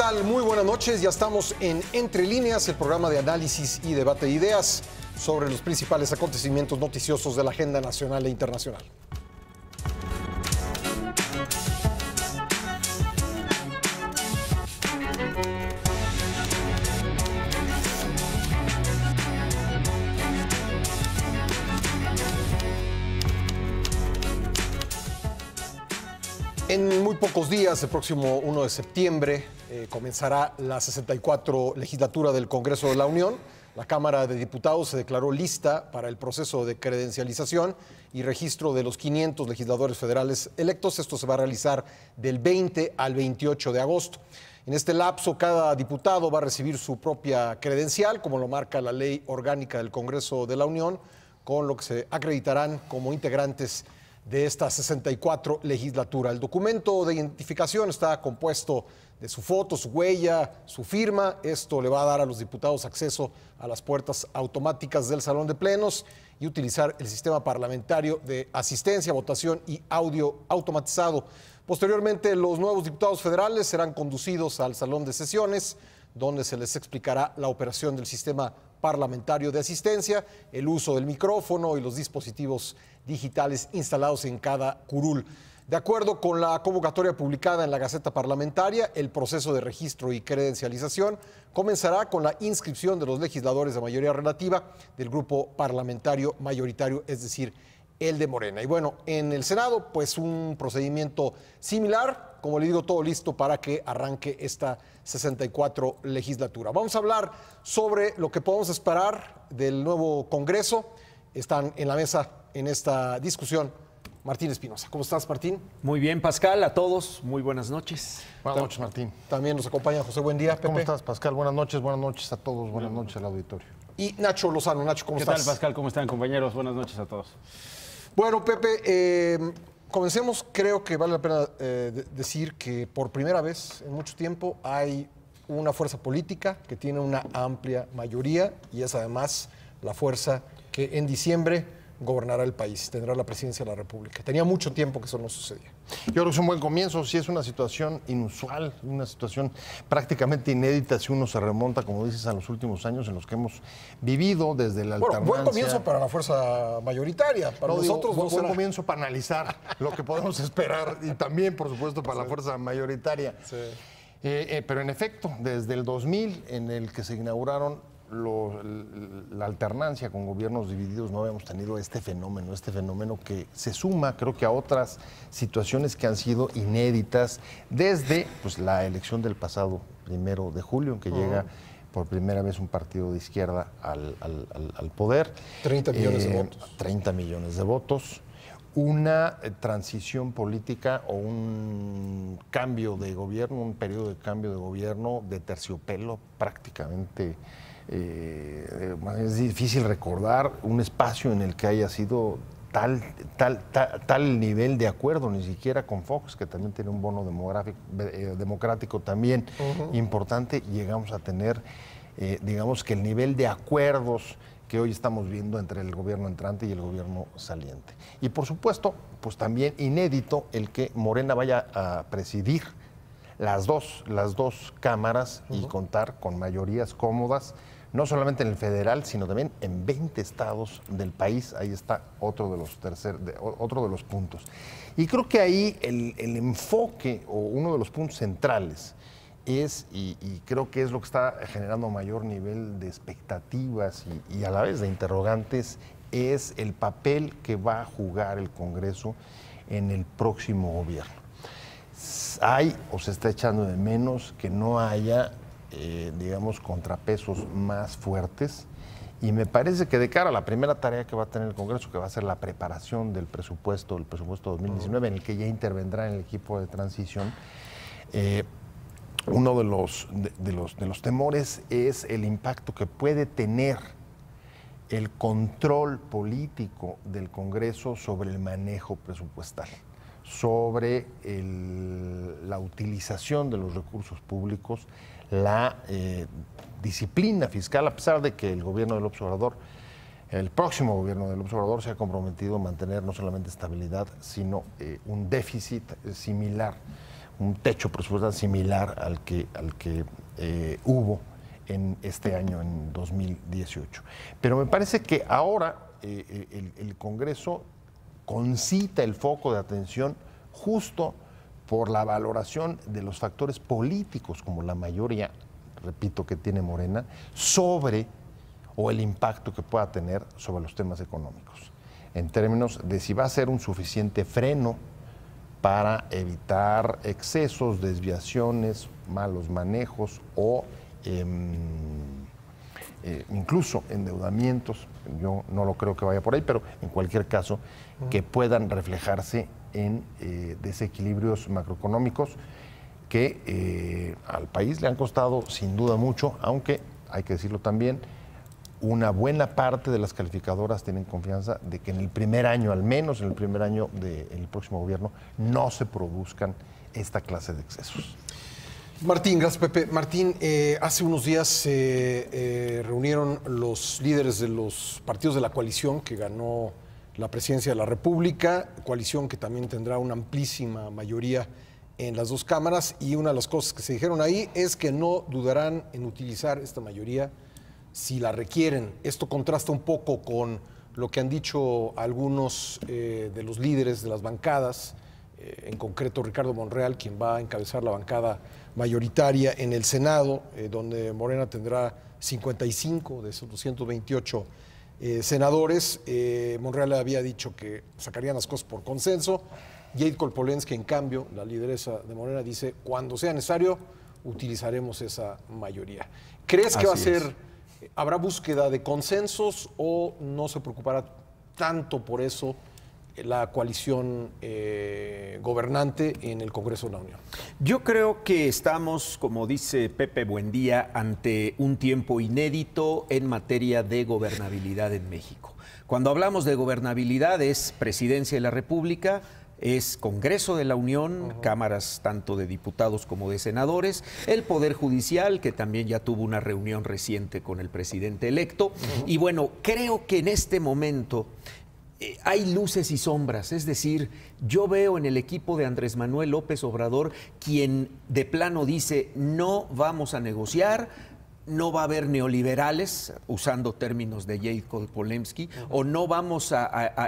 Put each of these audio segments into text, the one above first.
tal? Muy buenas noches. Ya estamos en Entre Líneas, el programa de análisis y debate de ideas sobre los principales acontecimientos noticiosos de la agenda nacional e internacional. En muy pocos días, el próximo 1 de septiembre, comenzará la 64 legislatura del Congreso de la Unión. La Cámara de Diputados se declaró lista para el proceso de credencialización y registro de los 500 legisladores federales electos. Esto se va a realizar del 20 al 28 de agosto. En este lapso, cada diputado va a recibir su propia credencial, como lo marca la Ley Orgánica del Congreso de la Unión, con lo que se acreditarán como integrantes de esta 64 legislatura. El documento de identificación está compuesto de su foto, su huella, su firma. Esto le va a dar a los diputados acceso a las puertas automáticas del Salón de Plenos y utilizar el sistema parlamentario de asistencia, votación y audio automatizado. Posteriormente, los nuevos diputados federales serán conducidos al Salón de Sesiones, donde se les explicará la operación del sistema parlamentario de asistencia, el uso del micrófono y los dispositivos digitales instalados en cada curul. De acuerdo con la convocatoria publicada en la Gaceta Parlamentaria, el proceso de registro y credencialización comenzará con la inscripción de los legisladores de mayoría relativa del grupo parlamentario mayoritario, es decir, el de Morena. Y bueno, en el Senado, pues un procedimiento similar, como le digo, todo listo para que arranque esta 64 legislatura. Vamos a hablar sobre lo que podemos esperar del nuevo Congreso. Están en la mesa en esta discusión Martín Espinosa. ¿Cómo estás, Martín? Muy bien, Pascal, a todos, muy buenas noches. Buenas noches, Martín. También nos acompaña José Buendía, Pepe. ¿Cómo estás, Pascal? Buenas noches a todos, buenas noches al auditorio. Y Nacho Lozano. Nacho, ¿cómo estás? ¿Qué tal, Pascal? ¿Cómo están, compañeros? Buenas noches a todos. Bueno, Pepe, comencemos. Creo que vale la pena decir que por primera vez en mucho tiempo hay una fuerza política que tiene una amplia mayoría y es además la fuerza que en diciembre gobernará el país, tendrá la presidencia de la República. Tenía mucho tiempo que eso no sucedía. Yo creo que es un buen comienzo, sí es una situación inusual, una situación prácticamente inédita si uno se remonta, como dices, a los últimos años en los que hemos vivido desde la alternancia. Buen comienzo para la fuerza mayoritaria, para nosotros no buen comienzo para analizar lo que podemos esperar y también, por supuesto, para la fuerza mayoritaria. Sí. Pero en efecto, desde el 2000, en el que se inauguraron la alternancia con gobiernos divididos, no habíamos tenido este fenómeno que se suma, creo que a otras situaciones que han sido inéditas desde pues, la elección del pasado 1 de julio, en que llega por primera vez un partido de izquierda al poder. 30 millones de votos. 30 millones de votos. Una transición política o un cambio de gobierno, un periodo de cambio de gobierno de terciopelo prácticamente. Es difícil recordar un espacio en el que haya sido tal nivel de acuerdo, ni siquiera con Fox, que también tiene un bono democrático también importante. Llegamos a tener, digamos que el nivel de acuerdos que hoy estamos viendo entre el gobierno entrante y el gobierno saliente. Y por supuesto, pues también inédito el que Morena vaya a presidir las dos cámaras y contar con mayorías cómodas, no solamente en el federal, sino también en 20 estados del país. Ahí está otro de los puntos. Y creo que ahí el enfoque o uno de los puntos centrales es, y creo que es lo que está generando mayor nivel de expectativas y a la vez de interrogantes, es el papel que va a jugar el Congreso en el próximo gobierno. Hay o se está echando de menos que no haya, digamos, contrapesos más fuertes, y me parece que de cara a la primera tarea que va a tener el Congreso, que va a ser la preparación del presupuesto 2019, en el que ya intervendrá en el equipo de transición, uno de los temores es el impacto que puede tener el control político del Congreso sobre el manejo presupuestal, sobre la utilización de los recursos públicos, la disciplina fiscal, a pesar de que el gobierno del Obrador, el próximo gobierno del Obrador, se ha comprometido a mantener no solamente estabilidad, sino un déficit similar, un techo presupuestal similar al que hubo en este año, en 2018. Pero me parece que ahora el Congreso concita el foco de atención justo por la valoración de los factores políticos, como la mayoría, repito, que tiene Morena, o el impacto que pueda tener sobre los temas económicos, en términos de si va a ser un suficiente freno para evitar excesos, desviaciones, malos manejos o incluso endeudamientos. Yo no lo creo que vaya por ahí, pero en cualquier caso que puedan reflejarse en desequilibrios macroeconómicos que al país le han costado sin duda mucho, aunque hay que decirlo también, una buena parte de las calificadoras tienen confianza de que en el primer año, al menos en el primer año del próximo gobierno, no se produzcan esta clase de excesos. Martín, gracias Pepe. Martín, hace unos días se reunieron los líderes de los partidos de la coalición que ganó la presidencia de la República, coalición que también tendrá una amplísima mayoría en las dos cámaras, y una de las cosas que se dijeron ahí es que no dudarán en utilizar esta mayoría si la requieren. Esto contrasta un poco con lo que han dicho algunos de los líderes de las bancadas, en concreto Ricardo Monreal, quien va a encabezar la bancada mayoritaria en el Senado, donde Morena tendrá 55 de esos 228 senadores. Monreal había dicho que sacarían las cosas por consenso. Jade Kolpolensky, en cambio, la lideresa de Morena, dice: cuando sea necesario, utilizaremos esa mayoría. ¿Crees que habrá búsqueda de consensos o no se preocupará tanto por eso la coalición gobernante en el Congreso de la Unión? Yo creo que estamos, como dice Pepe Buendía, ante un tiempo inédito en materia de gobernabilidad en México. Cuando hablamos de gobernabilidad es Presidencia de la República, es Congreso de la Unión, cámaras tanto de diputados como de senadores, el Poder Judicial, que también ya tuvo una reunión reciente con el presidente electo. Y bueno, creo que en este momento hay luces y sombras, es decir, yo veo en el equipo de Andrés Manuel López Obrador quien de plano dice: no vamos a negociar, no va a haber neoliberales, usando términos de Jade Kolpolensky, o no vamos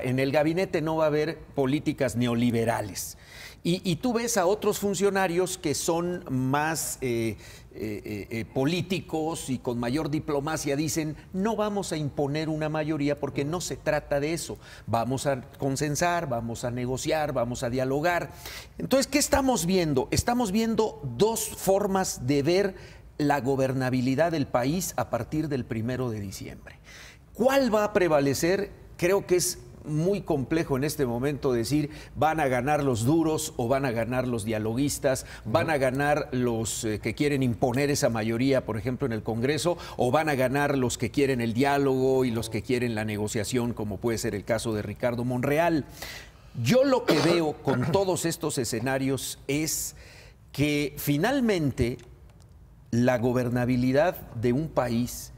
en el gabinete no va a haber políticas neoliberales. Y tú ves a otros funcionarios que son más políticos y con mayor diplomacia, dicen: no vamos a imponer una mayoría porque no se trata de eso, vamos a consensar, vamos a negociar, vamos a dialogar. Entonces, ¿qué estamos viendo? Estamos viendo dos formas de ver la gobernabilidad del país a partir del 1 de diciembre. ¿Cuál va a prevalecer? Creo que es muy complejo en este momento decir van a ganar los duros o van a ganar los dialoguistas, van a ganar los que quieren imponer esa mayoría, por ejemplo, en el Congreso, o van a ganar los que quieren el diálogo y los que quieren la negociación, como puede ser el caso de Ricardo Monreal. Yo lo que veo con todos estos escenarios es que finalmente la gobernabilidad de un país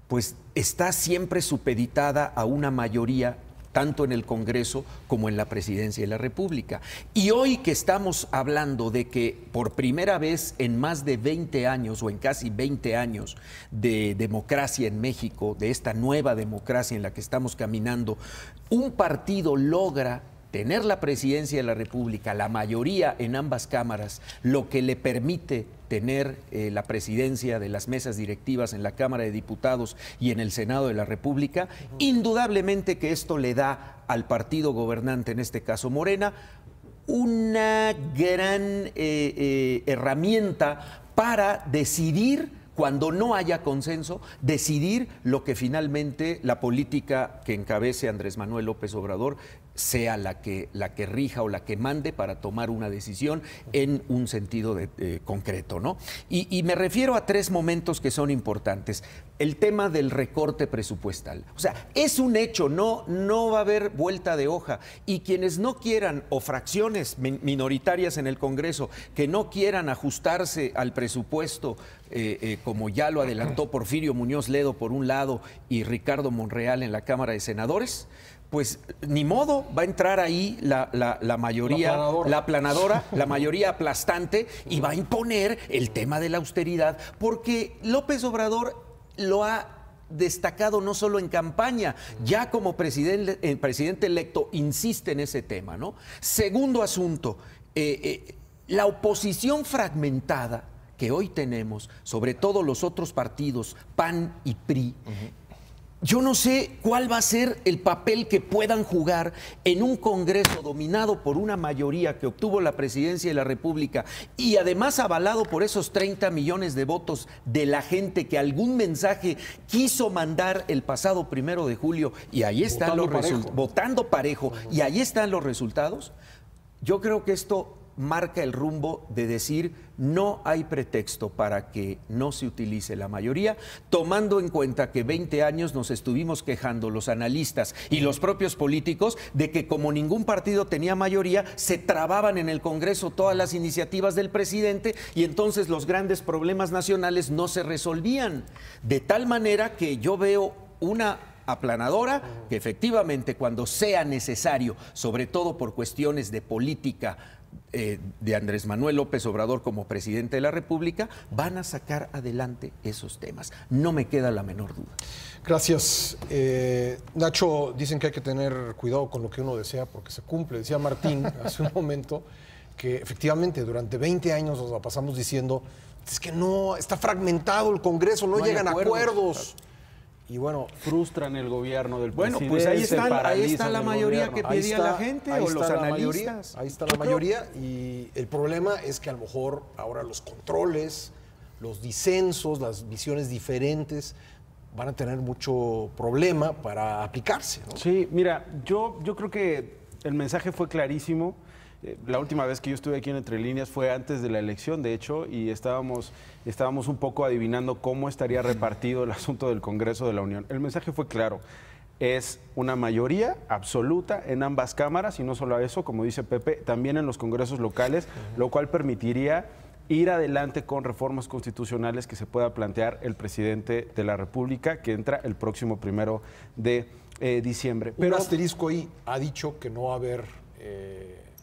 pues está siempre supeditada a una mayoría, tanto en el Congreso como en la Presidencia de la República. Y hoy que estamos hablando de que por primera vez en más de 20 años o en casi 20 años de democracia en México, de esta nueva democracia en la que estamos caminando, un partido logra tener la Presidencia de la República, la mayoría en ambas cámaras, lo que le permite tener la presidencia de las mesas directivas en la Cámara de Diputados y en el Senado de la República, indudablemente que esto le da al partido gobernante, en este caso Morena, una gran herramienta para decidir, cuando no haya consenso, decidir lo que finalmente la política que encabece Andrés Manuel López Obrador sea la que rija o la que mande para tomar una decisión en un sentido concreto, ¿no? Y me refiero a tres momentos que son importantes. El tema del recorte presupuestal. O sea, es un hecho, no va a haber vuelta de hoja. Y quienes no quieran, o fracciones minoritarias en el Congreso, que no quieran ajustarse al presupuesto, como ya lo adelantó Porfirio Muñoz Ledo por un lado y Ricardo Monreal en la Cámara de Senadores, pues ni modo, va a entrar ahí la mayoría, la aplanadora, la mayoría aplastante, y va a imponer el tema de la austeridad, porque López Obrador lo ha destacado no solo en campaña, ya como presidente electo insiste en ese tema, ¿no? Segundo asunto, la oposición fragmentada que hoy tenemos, sobre todo los otros partidos, PAN y PRI, yo no sé cuál va a ser el papel que puedan jugar en un Congreso dominado por una mayoría que obtuvo la presidencia de la República y además avalado por esos 30 millones de votos de la gente que algún mensaje quiso mandar el pasado 1 de julio, y ahí están los resultados, votando parejo, y ahí están los resultados. Yo creo que esto marca el rumbo de decir no hay pretexto para que no se utilice la mayoría, tomando en cuenta que 20 años nos estuvimos quejando los analistas y los propios políticos de que como ningún partido tenía mayoría, se trababan en el Congreso todas las iniciativas del presidente y entonces los grandes problemas nacionales no se resolvían. De tal manera que yo veo una aplanadora que efectivamente cuando sea necesario, sobre todo por cuestiones de política de Andrés Manuel López Obrador como presidente de la República, van a sacar adelante esos temas. No me queda la menor duda. Gracias. Nacho, dicen que hay que tener cuidado con lo que uno desea porque se cumple. Decía Martín hace un momento que efectivamente durante 20 años nos la pasamos diciendo es que no, está fragmentado el Congreso, no llegan a acuerdos. Y bueno, frustran el gobierno del presidente. Bueno, pues ahí está la mayoría que pedía la gente o los analistas. Ahí está la mayoría y el problema es que a lo mejor ahora los controles, los disensos, las visiones diferentes van a tener mucho problema para aplicarse, ¿no? Sí, mira, yo creo que el mensaje fue clarísimo. La última vez que yo estuve aquí en Entre Líneas fue antes de la elección, de hecho, y estábamos un poco adivinando cómo estaría repartido el asunto del Congreso de la Unión. El mensaje fue claro, es una mayoría absoluta en ambas cámaras, y no solo eso, como dice Pepe, también en los congresos locales, lo cual permitiría ir adelante con reformas constitucionales que se pueda plantear el presidente de la República, que entra el próximo 1 de diciembre. Pero un asterisco ahí ha dicho que no va a haber...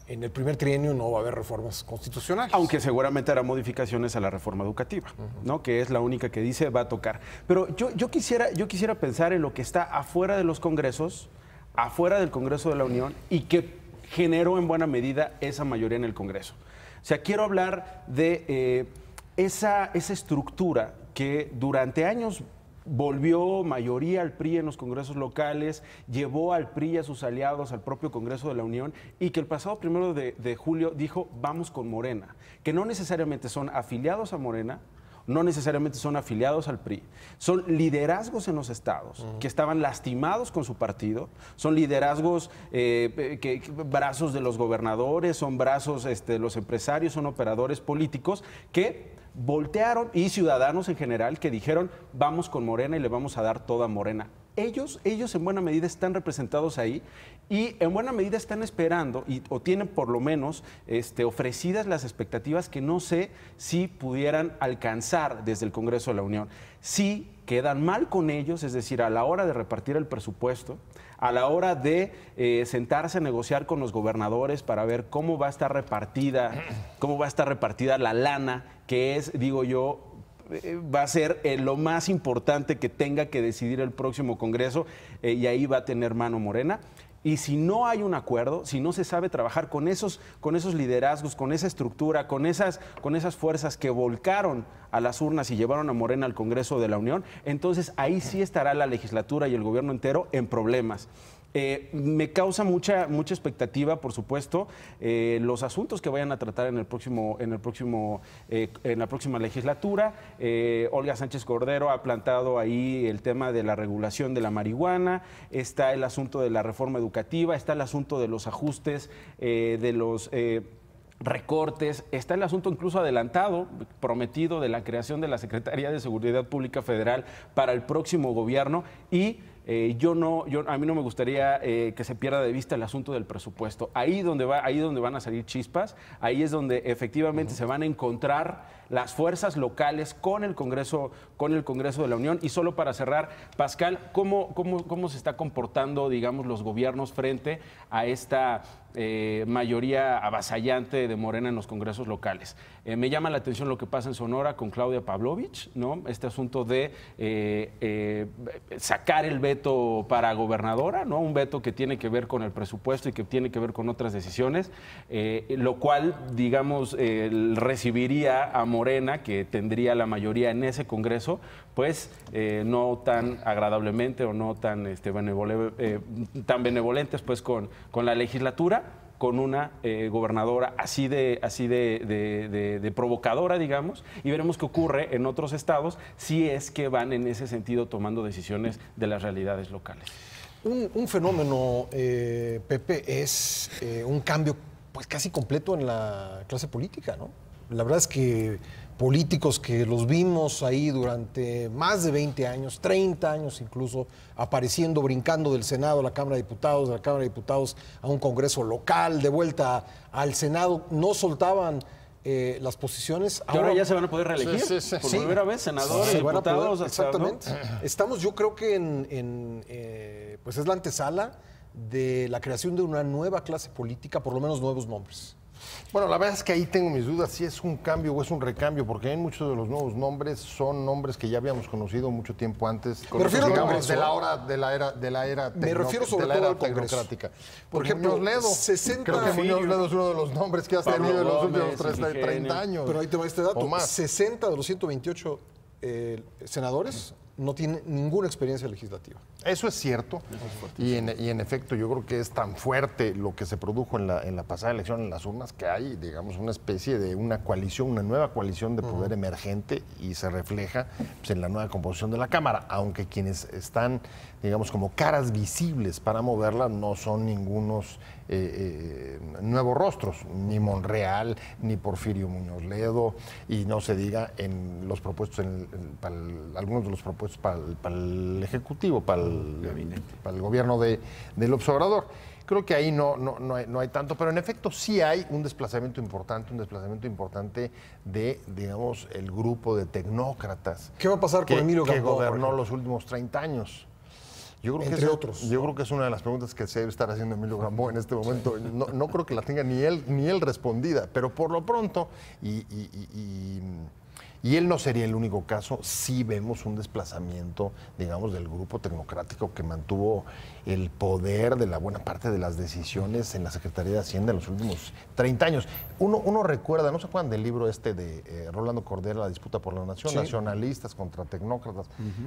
en el primer trienio no va a haber reformas constitucionales. Aunque seguramente hará modificaciones a la reforma educativa, ¿no? Que es la única que dice va a tocar. Pero yo quisiera pensar en lo que está afuera de los congresos, afuera del Congreso de la Unión, y que generó en buena medida esa mayoría en el Congreso. O sea, quiero hablar de esa estructura que durante años volvió mayoría al PRI en los congresos locales, llevó al PRI y a sus aliados al propio Congreso de la Unión, y que el pasado 1 de julio dijo vamos con Morena, que no necesariamente son afiliados a Morena, no necesariamente son afiliados al PRI, son liderazgos en los estados que estaban lastimados con su partido, son liderazgos, brazos de los gobernadores, son brazos de los empresarios, son operadores políticos que voltearon, y ciudadanos en general que dijeron vamos con Morena y le vamos a dar toda Morena. Ellos en buena medida están representados ahí y en buena medida están esperando o tienen por lo menos ofrecidas las expectativas que no sé si pudieran alcanzar desde el Congreso de la Unión. Si quedan mal con ellos, es decir, a la hora de repartir el presupuesto, a la hora de sentarse a negociar con los gobernadores para ver cómo va a estar repartida la lana, que es, digo yo, va a ser lo más importante que tenga que decidir el próximo Congreso, y ahí va a tener mano Morena. Y si no hay un acuerdo, si no se sabe trabajar con esos liderazgos, con esa estructura, con esas fuerzas que volcaron a las urnas y llevaron a Morena al Congreso de la Unión, entonces ahí sí estará la legislatura y el gobierno entero en problemas. Me causa mucha expectativa, por supuesto, los asuntos que vayan a tratar en la próxima legislatura. Olga Sánchez Cordero ha plantado ahí el tema de la regulación de la marihuana, está el asunto de la reforma educativa, está el asunto de los ajustes, de los recortes, está el asunto incluso adelantado, prometido, de la creación de la Secretaría de Seguridad Pública Federal para el próximo gobierno, y a mí no me gustaría que se pierda de vista el asunto del presupuesto. Ahí donde van a salir chispas, ahí es donde efectivamente se van a encontrar las fuerzas locales con el Congreso de la Unión. Y solo para cerrar, Pascal, ¿cómo se está comportando, digamos, los gobiernos frente a esta mayoría avasallante de Morena en los congresos locales? Me llama la atención lo que pasa en Sonora con Claudia Pavlovich, ¿no? Este asunto de sacar el veto para gobernadora, ¿no? Un veto que tiene que ver con el presupuesto y que tiene que ver con otras decisiones, lo cual, digamos, recibiría a Morena, que tendría la mayoría en ese congreso, pues no tan agradablemente o no tan, tan benevolentes pues con la legislatura, con una gobernadora así de provocadora, digamos, y veremos qué ocurre en otros estados si es que van en ese sentido tomando decisiones de las realidades locales. Un fenómeno, Pepe, es un cambio pues casi completo en la clase política, ¿no? La verdad es que políticos que los vimos ahí durante más de 20 años, 30 años incluso, apareciendo, brincando del Senado a la Cámara de Diputados, de la Cámara de Diputados a un Congreso local, de vuelta al Senado, no soltaban las posiciones. Y ahora ya se van a poder reelegir por primera vez, senadores, diputados. Exactamente. ¿No? Estamos, yo creo que pues es la antesala de la creación de una nueva clase política, por lo menos nuevos nombres. Bueno, la verdad es que ahí tengo mis dudas si es un cambio o es un recambio, porque hay muchos de los nuevos nombres son nombres que ya habíamos conocido mucho tiempo antes. Me refiero al Congreso. de la era me refiero sobre todo al Congreso. Por ejemplo, Muñoz Ledo. Creo que Muñoz Ledo es uno de los nombres que has tenido en los últimos 30 años. Pero ahí te va este dato. 60 de los 128 senadores no tienen ninguna experiencia legislativa. Eso es cierto. Y en efecto, yo creo que es tan fuerte lo que se produjo en la pasada elección en las urnas que hay, digamos, una especie de una coalición, una nueva coalición de poder emergente, y se refleja pues, en la nueva composición de la Cámara, aunque quienes están, digamos, como caras visibles para moverla no son ningunos nuevos rostros, ni Monreal, ni Porfirio Muñoz Ledo, y no se diga en los propuestos, algunos de los propuestos para el Ejecutivo, para el gobierno de López Obrador. Creo que ahí no hay tanto, pero en efecto sí hay un desplazamiento importante de, digamos, el grupo de tecnócratas. ¿Qué va a pasar con Emilio Gamboa, que gobernó los últimos 30 años? Yo creo Entre otros. Yo creo que es una de las preguntas que se debe estar haciendo Emilio Gamboa en este momento. No creo que la tenga ni él respondida, pero por lo pronto, y él no sería el único caso, sí vemos un desplazamiento, digamos, del grupo tecnocrático que mantuvo el poder de la buena parte de las decisiones en la Secretaría de Hacienda en los últimos 30 años. Uno recuerda, ¿no se acuerdan del libro de Rolando Cordera, La disputa por la nación? Sí. Nacionalistas contra tecnócratas,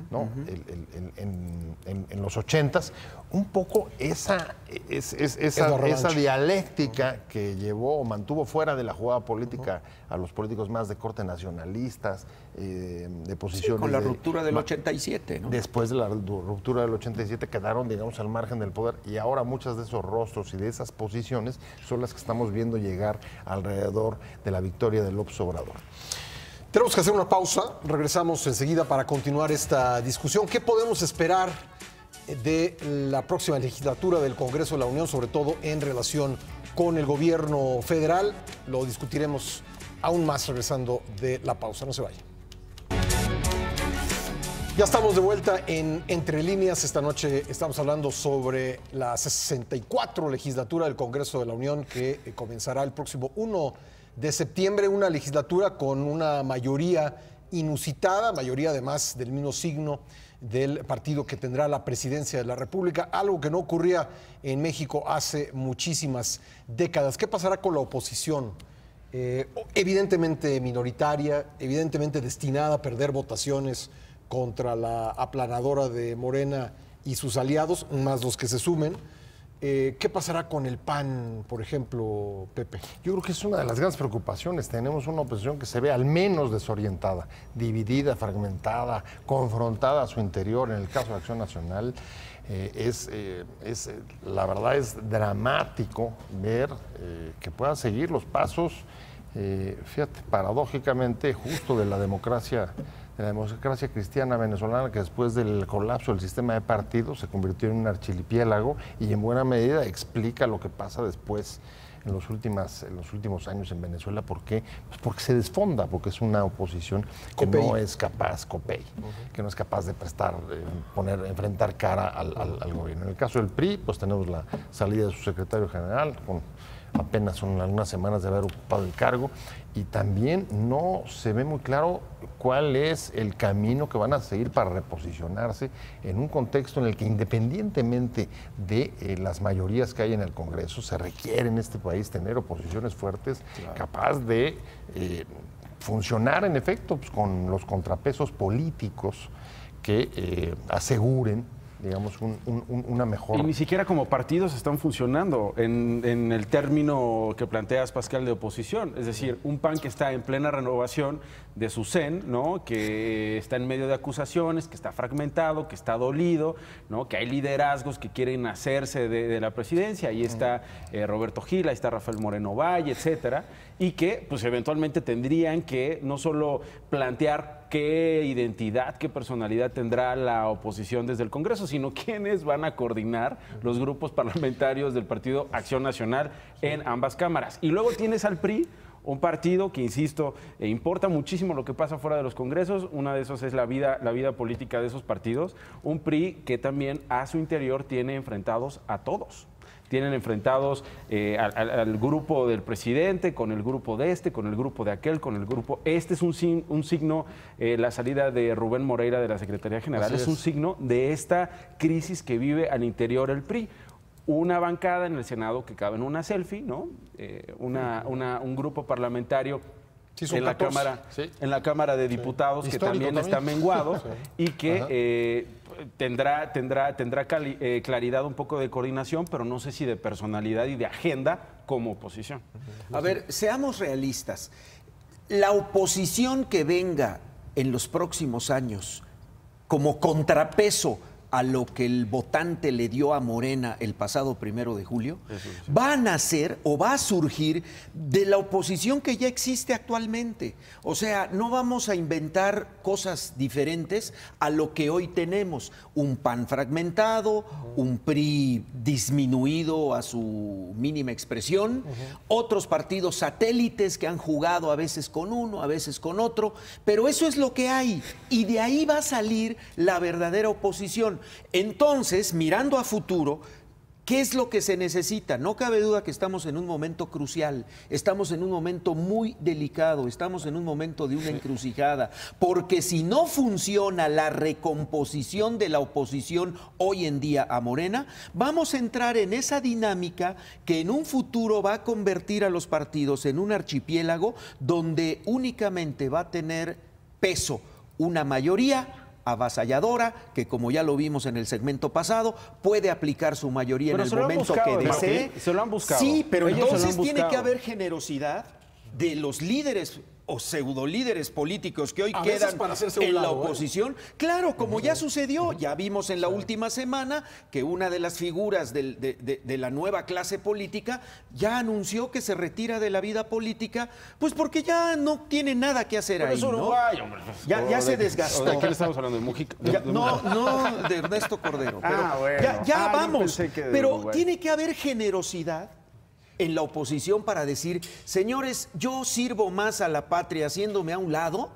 ¿no? En los 80s, un poco esa dialéctica que mantuvo fuera de la jugada política a los políticos más de corte nacionalistas, de posiciones... Sí, con la ruptura del 87, ¿no? Después de la ruptura del 87 quedaron, digamos, al margen del poder, y ahora muchas de esos rostros y de esas posiciones son las que estamos viendo llegar alrededor de la victoria de López Obrador. Tenemos que hacer una pausa, regresamos enseguida para continuar esta discusión. ¿Qué podemos esperar de la próxima legislatura del Congreso de la Unión, sobre todo en relación con el gobierno federal? Lo discutiremos aún más regresando de la pausa. No se vaya. Ya estamos de vuelta en Entre Líneas. Esta noche estamos hablando sobre la 64 legislatura del Congreso de la Unión, que comenzará el próximo 1 de septiembre. Una legislatura con una mayoría inusitada, mayoría además del mismo signo del partido que tendrá la presidencia de la República, algo que no ocurría en México hace muchísimas décadas. ¿Qué pasará con la oposición? Evidentemente minoritaria, evidentemente destinada a perder votaciones contra la aplanadora de Morena y sus aliados, más los que se sumen. ¿Qué pasará con el PAN, por ejemplo, Pepe? Yo creo que es una de las grandes preocupaciones. Tenemos una oposición que se ve al menos desorientada, dividida, fragmentada, confrontada a su interior. En el caso de Acción Nacional, la verdad es dramático ver que puedan seguir los pasos, fíjate, paradójicamente, justo de la democracia en la democracia cristiana venezolana, que después del colapso del sistema de partidos se convirtió en un archipiélago y en buena medida explica lo que pasa después en los últimos años en Venezuela. ¿Por qué? Pues porque se desfonda, porque es una oposición que no es capaz, que no es capaz de enfrentar cara al gobierno. En el caso del PRI, pues tenemos la salida de su secretario general, con apenas son algunas semanas de haber ocupado el cargo, y también no se ve muy claro cuál es el camino que van a seguir para reposicionarse en un contexto en el que, independientemente de las mayorías que hay en el Congreso, se requiere en este país tener oposiciones fuertes, capaz de funcionar en efecto pues, con los contrapesos políticos que aseguren, digamos, una mejor... Y ni siquiera como partidos están funcionando en el término que planteas, Pascal, de oposición. Es decir, un PAN que está en plena renovación de su CEN, ¿no? Que está en medio de acusaciones, que está fragmentado, que está dolido, ¿no? Que hay liderazgos que quieren hacerse de la presidencia. Ahí está Roberto Gil, ahí está Rafael Moreno Valle, etcétera. Y que, pues, eventualmente tendrían que no solo plantear qué identidad, qué personalidad tendrá la oposición desde el Congreso, sino quiénes van a coordinar los grupos parlamentarios del Partido Acción Nacional en ambas cámaras. Y luego tienes al PRI, un partido que, insisto, importa muchísimo lo que pasa fuera de los congresos. Una de esas es la vida política de esos partidos. Un PRI que también a su interior tiene enfrentados a todos. Tienen enfrentados al grupo del presidente, con el grupo de este, con el grupo de aquel, con el grupo... Este es un signo, la salida de Rubén Moreira de la Secretaría General, es un signo de esta crisis que vive al interior el PRI. Una bancada en el Senado que cabe en una selfie, ¿no? Un grupo parlamentario en la Cámara de Diputados que también está menguado y que tendrá claridad, un poco de coordinación, pero no sé si de personalidad y de agenda como oposición. A ver, seamos realistas. La oposición que venga en los próximos años como contrapeso a lo que el votante le dio a Morena el pasado 1 de julio, va a nacer o va a surgir de la oposición que ya existe actualmente. O sea, no vamos a inventar cosas diferentes a lo que hoy tenemos. Un PAN fragmentado, un PRI disminuido a su mínima expresión, otros partidos satélites que han jugado a veces con uno, a veces con otro, pero eso es lo que hay y de ahí va a salir la verdadera oposición. Entonces, mirando a futuro, ¿qué es lo que se necesita? No cabe duda que estamos en un momento crucial, estamos en un momento muy delicado, estamos en un momento de una encrucijada, porque si no funciona la recomposición de la oposición hoy en día a Morena, vamos a entrar en esa dinámica que en un futuro va a convertir a los partidos en un archipiélago donde únicamente va a tener peso una mayoría avasalladora, que como ya lo vimos en el segmento pasado, puede aplicar su mayoría en el momento que desee. Se lo han buscado. Sí, pero entonces tiene que haber generosidad de los líderes o pseudolíderes políticos que hoy quedan en la oposición. Claro, como ya sucedió, ya vimos en la última semana que una de las figuras de la nueva clase política ya anunció que se retira de la vida política, pues porque ya no tiene nada que hacer ahí, es Uruguay, hombre. Ya se desgastó. ¿De quién estamos hablando? ¿De Mujica? No, de Ernesto Cordero. Pero ya vamos. Pero tiene que haber generosidad en la oposición para decir, señores, yo sirvo más a la patria haciéndome a un lado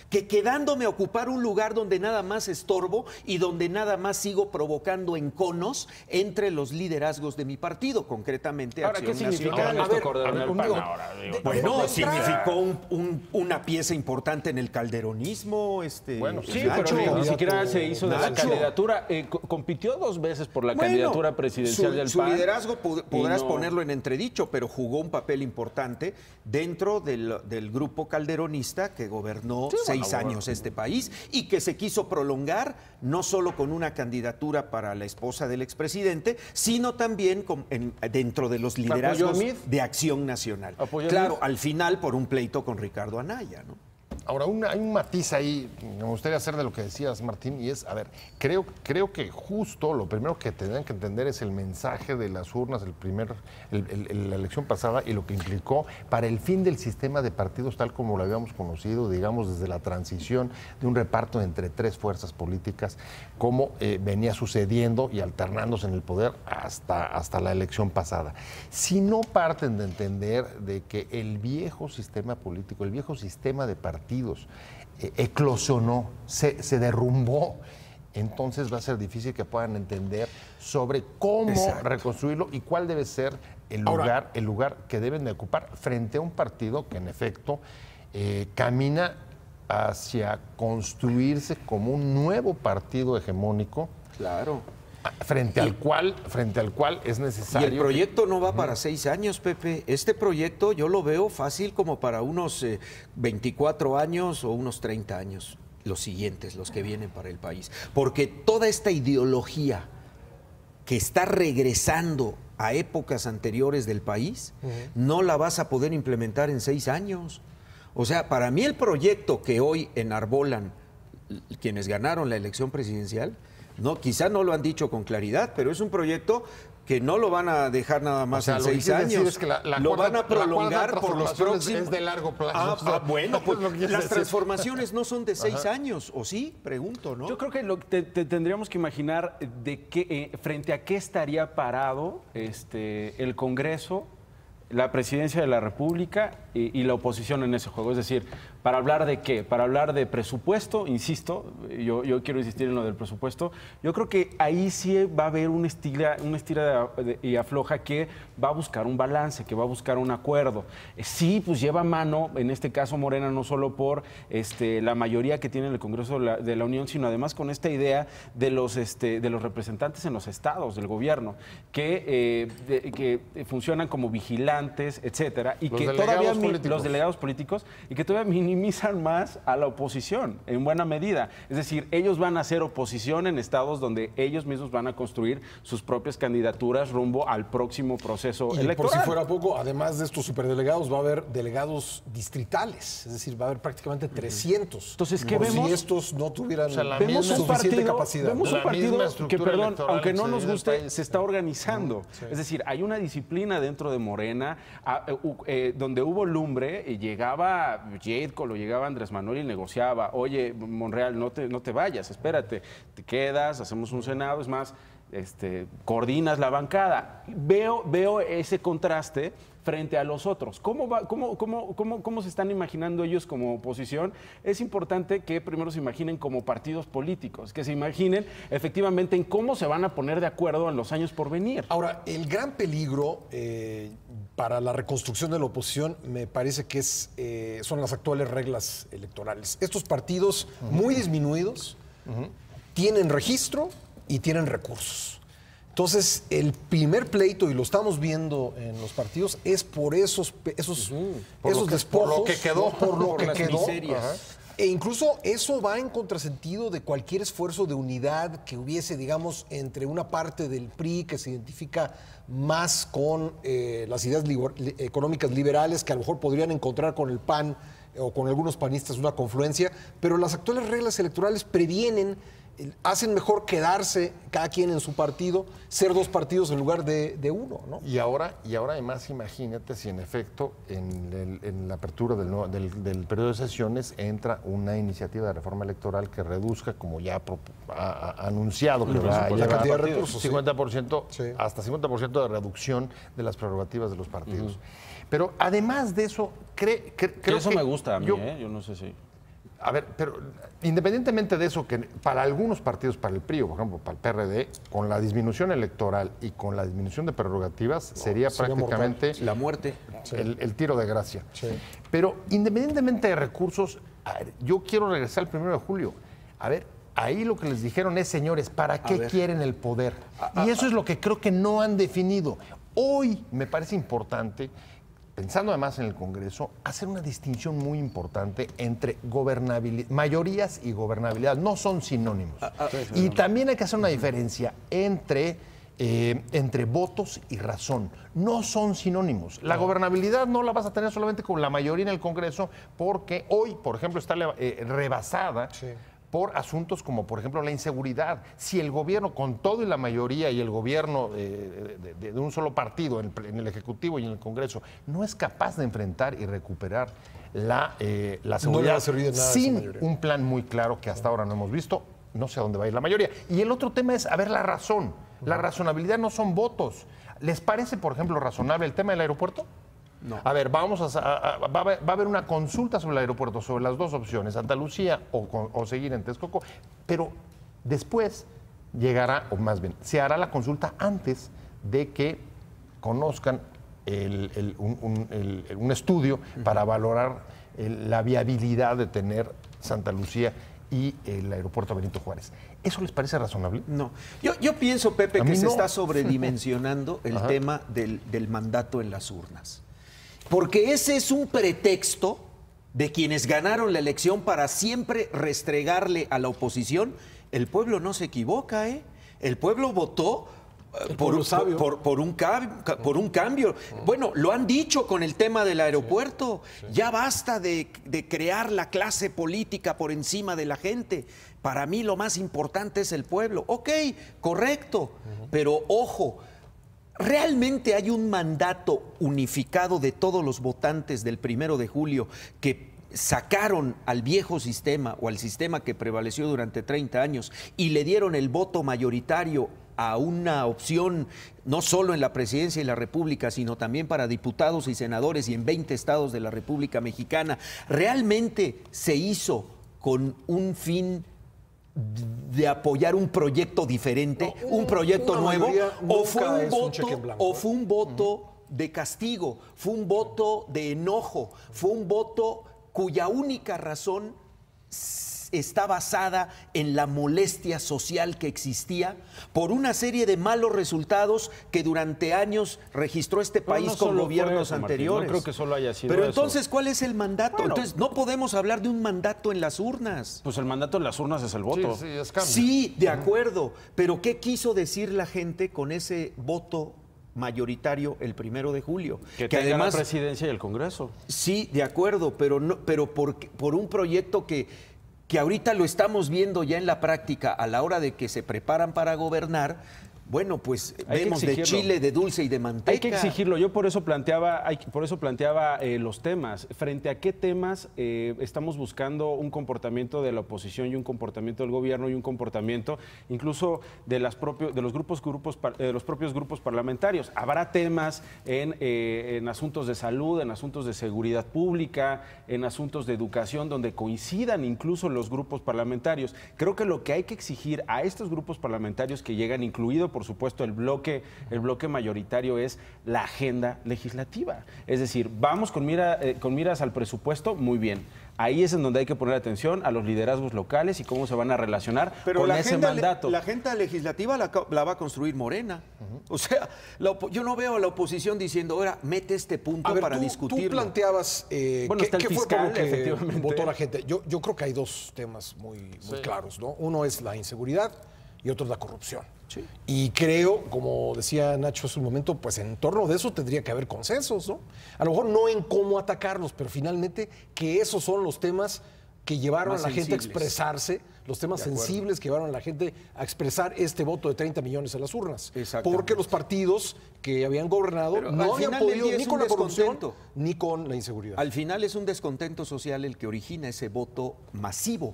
que quedándome a ocupar un lugar donde nada más estorbo y donde nada más sigo provocando enconos entre los liderazgos de mi partido, concretamente Ahora, Acción ¿qué significa Nacional. Ernesto Cordero en el PAN ahora? Bueno, significó una pieza importante en el calderonismo. Bueno, sí, pero ni siquiera se hizo de la candidatura. Compitió 2 veces por la candidatura presidencial del PAN. Su liderazgo podrás ponerlo en entredicho, pero jugó un papel importante dentro del grupo calderonista que gobernó 6 años este país y que se quiso prolongar no solo con una candidatura para la esposa del expresidente, sino también dentro de los liderazgos de Acción Nacional. Claro, al final por un pleito con Ricardo Anaya, ¿no? Ahora, hay un matiz ahí, me gustaría hacer de lo que decías, Martín, y es, a ver, creo que justo lo primero que tendrán que entender es el mensaje de las urnas, la elección pasada y lo que implicó para el fin del sistema de partidos tal como lo habíamos conocido, digamos, desde la transición de un reparto entre tres fuerzas políticas, como venía sucediendo y alternándose en el poder hasta la elección pasada. Si no parten de entender de que el viejo sistema político, el viejo sistema de partidos eclosionó, se derrumbó, entonces va a ser difícil que puedan entender sobre cómo reconstruirlo y cuál debe ser el lugar que deben de ocupar frente a un partido que en efecto camina hacia construirse como un nuevo partido hegemónico. Claro. Frente al cual es necesario. Y el proyecto no va para 6 años, Pepe. Este proyecto yo lo veo fácil como para unos 24 años o unos 30 años, los siguientes, los que vienen para el país. Porque toda esta ideología que está regresando a épocas anteriores del país, no la vas a poder implementar en 6 años. O sea, para mí el proyecto que hoy enarbolan quienes ganaron la elección presidencial, no, quizá no lo han dicho con claridad, pero es un proyecto que no lo van a dejar nada más en 6 años. Es que lo van a prolongar por los próximos. Es de largo plazo. Bueno, pues las transformaciones no son de 6 años, ¿o sí? Pregunto, ¿no? Yo creo que tendríamos que imaginar de qué, frente a qué estaría parado el Congreso, la Presidencia de la República y la oposición en ese juego. Es decir, ¿para hablar de qué? Para hablar de presupuesto, insisto, yo quiero insistir en lo del presupuesto. Yo creo que ahí sí va a haber un estira y afloja que va a buscar un balance, que va a buscar un acuerdo. Sí, pues lleva mano, en este caso Morena, no solo por la mayoría que tiene en el Congreso de la Unión, sino además con esta idea de los representantes en los estados del gobierno, que funcionan como vigilantes, etcétera, y que todavía los delegados políticos, y que todavía minimizan más a la oposición, en buena medida. Es decir, ellos van a hacer oposición en estados donde ellos mismos van a construir sus propias candidaturas rumbo al próximo proceso electoral. Por si fuera poco, además de estos superdelegados, va a haber delegados distritales, es decir, va a haber prácticamente 300. Entonces, ¿qué vemos? Si estos no tuvieran vemos un suficiente capacidad. Vemos un partido que, perdón, aunque no nos guste, país, se está organizando. Sí. Es decir, hay una disciplina dentro de Morena, donde hubo lumbre, y llegaba Yedko, lo llegaba Andrés Manuel y negociaba. Oye, Monreal, no te vayas, espérate, te quedas, hacemos un Senado, es más, coordinas la bancada. Veo ese contraste frente a los otros. ¿Cómo se están imaginando ellos como oposición? Es importante que primero se imaginen como partidos políticos, que se imaginen efectivamente en cómo se van a poner de acuerdo en los años por venir. Ahora, el gran peligro para la reconstrucción de la oposición me parece que son las actuales reglas electorales. Estos partidos muy disminuidos tienen registro y tienen recursos. Entonces, el primer pleito, y lo estamos viendo en los partidos, es por esos despojos. Por lo que quedó. Por lo que las quedó. miserias. E incluso eso va en contrasentido de cualquier esfuerzo de unidad que hubiese, digamos, entre una parte del PRI que se identifica más con las ideas económicas liberales, que a lo mejor podrían encontrar con el PAN o con algunos panistas una confluencia, pero las actuales reglas electorales previenen, hacen mejor quedarse cada quien en su partido, ser dos partidos en lugar de uno, ¿no? Y ahora además imagínate si en efecto en la apertura del periodo de sesiones entra una iniciativa de reforma electoral que reduzca, como ya ha anunciado, que va a la llevar cantidad de recursos, 50%, sí. hasta 50% de reducción de las prerrogativas de los partidos. Pero además de eso, creo eso que me gusta a mí, yo no sé si... A ver, pero independientemente de eso, que para algunos partidos, para el PRI o por ejemplo para el PRD, con la disminución electoral y con la disminución de prerrogativas, sería prácticamente mortal. La muerte. el tiro de gracia. Sí. Pero independientemente de recursos, a ver, yo quiero regresar al 1 de julio. A ver, ahí lo que les dijeron es, señores, ¿para qué quieren el poder? Y eso es lo que creo que no han definido. Hoy me parece importante, pensando además en el Congreso, hacer una distinción muy importante entre mayorías y gobernabilidad. No son sinónimos. Y también hay que hacer una diferencia entre entre votos y razón. No son sinónimos. La gobernabilidad no la vas a tener solamente con la mayoría en el Congreso, porque hoy, por ejemplo, está rebasada por asuntos como, por ejemplo, la inseguridad. Si el gobierno, con todo y la mayoría, y el gobierno de un solo partido en el Ejecutivo y en el Congreso, no es capaz de enfrentar y recuperar la seguridad no le va a servir de nada sin un plan muy claro que hasta ahora no hemos visto, no sé a dónde va a ir la mayoría. Y el otro tema es, a ver, la razón. La razonabilidad no son votos. ¿Les parece, por ejemplo, razonable el tema del aeropuerto? No. A ver, va a haber una consulta sobre el aeropuerto, sobre las dos opciones, Santa Lucía o seguir en Texcoco, pero después llegará, o más bien, se hará la consulta antes de que conozcan un estudio para valorar la viabilidad de tener Santa Lucía y el aeropuerto Benito Juárez. ¿Eso les parece razonable? No. Yo pienso, Pepe, A que mí se no. está sobredimensionando el tema del mandato en las urnas. Porque ese es un pretexto de quienes ganaron la elección para siempre restregarle a la oposición. El pueblo no se equivoca, ¿eh? El pueblo votó por un cambio. Bueno, lo han dicho con el tema del aeropuerto. Ya basta de crear la clase política por encima de la gente. Para mí lo más importante es el pueblo. Ok, correcto, pero ojo, ¿realmente hay un mandato unificado de todos los votantes del 1 de julio que sacaron al viejo sistema o al sistema que prevaleció durante 30 años y le dieron el voto mayoritario a una opción no solo en la presidencia y la República, sino también para diputados y senadores y en 20 estados de la República Mexicana? ¿Realmente se hizo con un fin de apoyar un proyecto diferente, un proyecto nuevo, o fue un voto de castigo, fue un voto de enojo, fue un voto cuya única razón está basada en la molestia social que existía por una serie de malos resultados que durante años registró este país con gobiernos anteriores? No creo que solo haya sido Pero eso. entonces, ¿cuál es el mandato? Bueno, entonces, no podemos hablar de un mandato en las urnas. Pues el mandato en las urnas es el voto. Sí, es cambio. Sí, de acuerdo, pero ¿qué quiso decir la gente con ese voto mayoritario el 1 de julio? Que tenga la presidencia y el Congreso. Sí, de acuerdo, pero por un proyecto que ahorita lo estamos viendo ya en la práctica a la hora de que se preparan para gobernar. Bueno, pues vemos de chile, de dulce y de manteca. Hay que exigirlo. Yo por eso planteaba los temas. ¿Frente a qué temas estamos buscando un comportamiento de la oposición y un comportamiento del gobierno y un comportamiento incluso de los propios grupos parlamentarios? Habrá temas en asuntos de salud, en asuntos de seguridad pública, en asuntos de educación, donde coincidan incluso los grupos parlamentarios. Creo que lo que hay que exigir a estos grupos parlamentarios que llegan, incluido por supuesto el bloque mayoritario, es la agenda legislativa. Es decir, vamos con miras al presupuesto, muy bien. Ahí es en donde hay que poner atención a los liderazgos locales y cómo se van a relacionar con ese mandato. La agenda legislativa la va a construir Morena. O sea, yo no veo a la oposición diciendo, ahora mete este punto para discutirlo. Tú planteabas bueno, está el ¿qué fiscal, fue por lo que efectivamente votó la gente? Yo creo que hay dos temas muy claros, ¿no? Uno es la inseguridad y otro es la corrupción. Sí. Y creo, como decía Nacho hace un momento, pues en torno de eso tendría que haber consensos, ¿no? A lo mejor no en cómo atacarlos, pero finalmente que esos son los temas que llevaron a la gente a expresarse, los temas sensibles que llevaron a la gente a expresar este voto de 30 millones en las urnas. Porque los partidos que habían gobernado no habían podido ni con la corrupción ni con la inseguridad. Al final es un descontento social el que origina ese voto masivo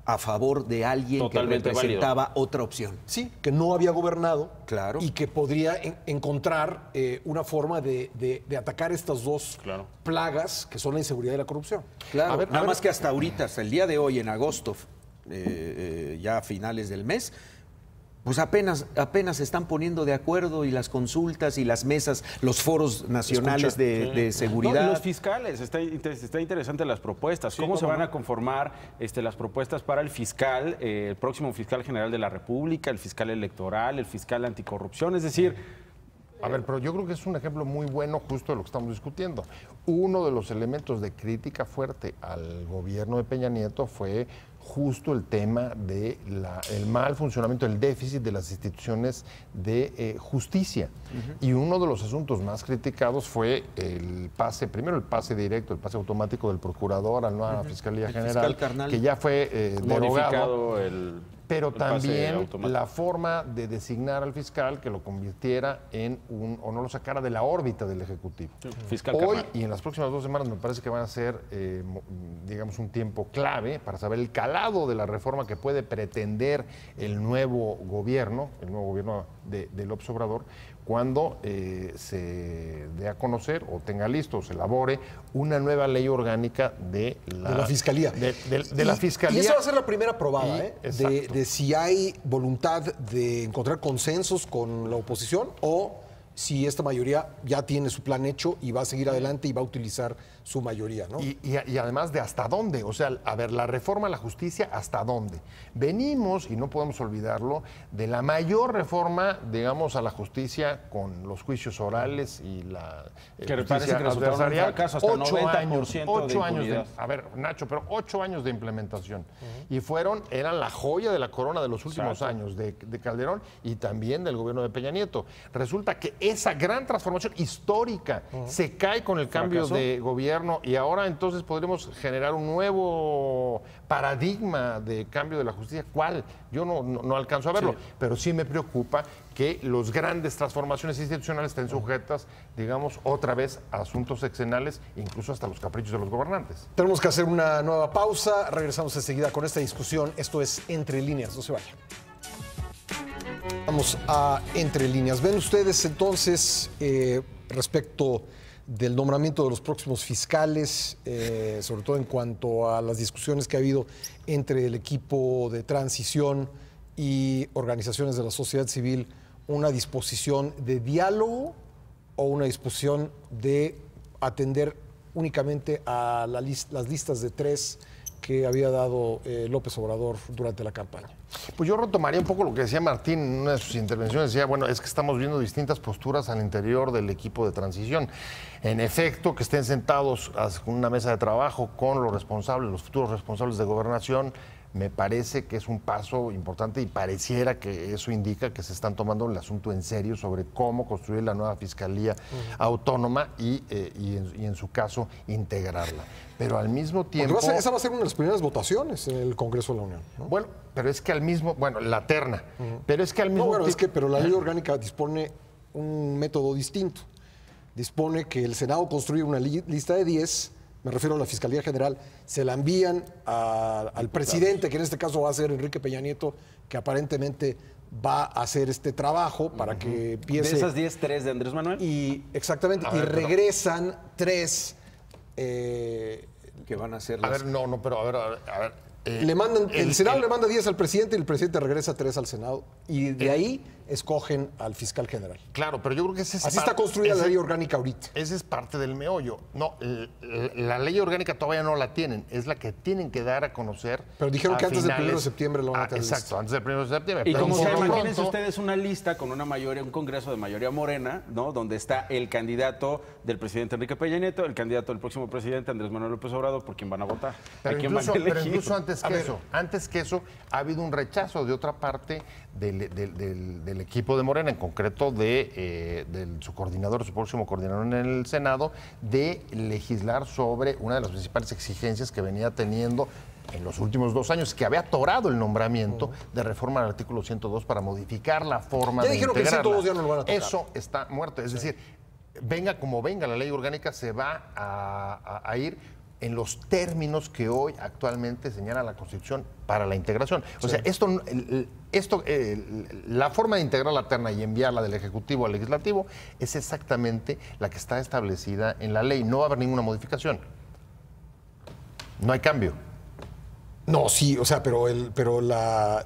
a favor de alguien totalmente que representaba válido. Otra opción. Sí, que no había gobernado claro. Y que podría encontrar una forma de atacar estas dos plagas que son la inseguridad y la corrupción. Claro, nada más que hasta ahorita, hasta el día de hoy, en agosto, ya a finales del mes, pues apenas se están poniendo de acuerdo y las consultas y las mesas, los foros nacionales de seguridad. No, y los fiscales, está interesante las propuestas. ¿Cómo se van a conformar las propuestas para el fiscal, el próximo fiscal general de la República, el fiscal electoral, el fiscal anticorrupción? Es decir, a ver, pero yo creo que es un ejemplo muy bueno justo de lo que estamos discutiendo. Uno de los elementos de crítica fuerte al gobierno de Peña Nieto fue justo el tema de el mal funcionamiento, el déficit de las instituciones de justicia. Y uno de los asuntos más criticados fue primero el pase directo, el pase automático del procurador a la nueva Fiscalía General, que ya fue derogado. Pero también la forma de designar al fiscal que lo convirtiera en o no lo sacara de la órbita del Ejecutivo. Fiscal Hoy carnal. y en las próximas 2 semanas me parece que van a ser, digamos, un tiempo clave para saber el calado de la reforma que puede pretender el nuevo gobierno de López Obrador, cuando se dé a conocer o tenga listo o se elabore una nueva ley orgánica de la Fiscalía. De la Fiscalía. Y esa va a ser la primera probada, Exacto. de si hay voluntad de encontrar consensos con la oposición o si esta mayoría ya tiene su plan hecho y va a seguir adelante y va a utilizar su mayoría, ¿no? Y además de hasta dónde, o sea, a ver, la reforma a la justicia, ¿hasta dónde? Venimos, y no podemos olvidarlo, de la mayor reforma, digamos, a la justicia con los juicios orales y la que parece que resultaron un fracaso, hasta 90% de impunidad. A ver, Nacho, pero 8 años de implementación. Y eran la joya de la corona de los últimos años de Calderón y también del gobierno de Peña Nieto. Resulta que esa gran transformación histórica se cae con el cambio de gobierno y ahora entonces podremos generar un nuevo paradigma de cambio de la justicia. ¿Cuál? Yo no alcanzo a verlo, pero sí me preocupa que las grandes transformaciones institucionales estén sujetas, digamos, otra vez a asuntos sexenales, incluso hasta los caprichos de los gobernantes. Tenemos que hacer una nueva pausa. Regresamos enseguida con esta discusión. Esto es Entre Líneas. No se vaya. Vamos a Entre Líneas. Ven ustedes entonces respecto del nombramiento de los próximos fiscales, sobre todo en cuanto a las discusiones que ha habido entre el equipo de transición y organizaciones de la sociedad civil, una disposición de diálogo o una disposición de atender únicamente a las listas de 3 que había dado López Obrador durante la campaña. Pues yo retomaría un poco lo que decía Martín en una de sus intervenciones. Decía, bueno, es que estamos viendo distintas posturas al interior del equipo de transición. En efecto, que estén sentados en una mesa de trabajo con los futuros responsables de gobernación, me parece que es un paso importante y pareciera que eso indica que se están tomando el asunto en serio sobre cómo construir la nueva fiscalía autónoma y en su caso integrarla. Pero al mismo tiempo... Esa va a ser una de las primeras votaciones en el Congreso de la Unión, ¿no? Bueno, pero es que la terna. Pero es que al mismo tiempo... Pero la ley orgánica dispone un método distinto. Dispone que el Senado construye una lista de 10, me refiero a la Fiscalía General, se la envían al presidente, que en este caso va a ser Enrique Peña Nieto, que aparentemente va a hacer este trabajo para que empiece... ¿De esas 10, 3 de Andrés Manuel? Exactamente, regresan 3... que van a hacer las... A ver, le mandan, el Senado le manda 10 al presidente y el presidente regresa 3 al Senado. Y de ahí escogen al fiscal general. Claro, pero yo creo que así está construida la ley orgánica ahorita. Ese es parte del meollo. No, la ley orgánica todavía no la tienen, es la que tienen que dar a conocer. Pero dijeron que antes del 1 de septiembre lo van a tener. Exacto, antes del 1 de septiembre. Y como sea, imagínense ustedes una lista con una mayoría, un congreso de mayoría morena, ¿no? Donde está el candidato del presidente Enrique Peña Nieto, el candidato del próximo presidente Andrés Manuel López Obrador, por quien van a votar. Pero incluso antes que eso, ha habido un rechazo de otra parte del equipo de Morena, en concreto de su coordinador, su próximo coordinador en el Senado, de legislar sobre una de las principales exigencias que venía teniendo en los últimos 2 años, que había atorado el nombramiento de reforma al artículo 102 para modificar la forma de integrarla. Ya dijeron que el 102 ya no lo van a tocar. Eso está muerto, es decir, venga como venga, la ley orgánica se va a ir en los términos que hoy actualmente señala la Constitución para la integración. O sea, la forma de integrar la terna y enviarla del Ejecutivo al Legislativo es exactamente la que está establecida en la ley. No va a haber ninguna modificación. No hay cambio. No, sí, o sea, pero la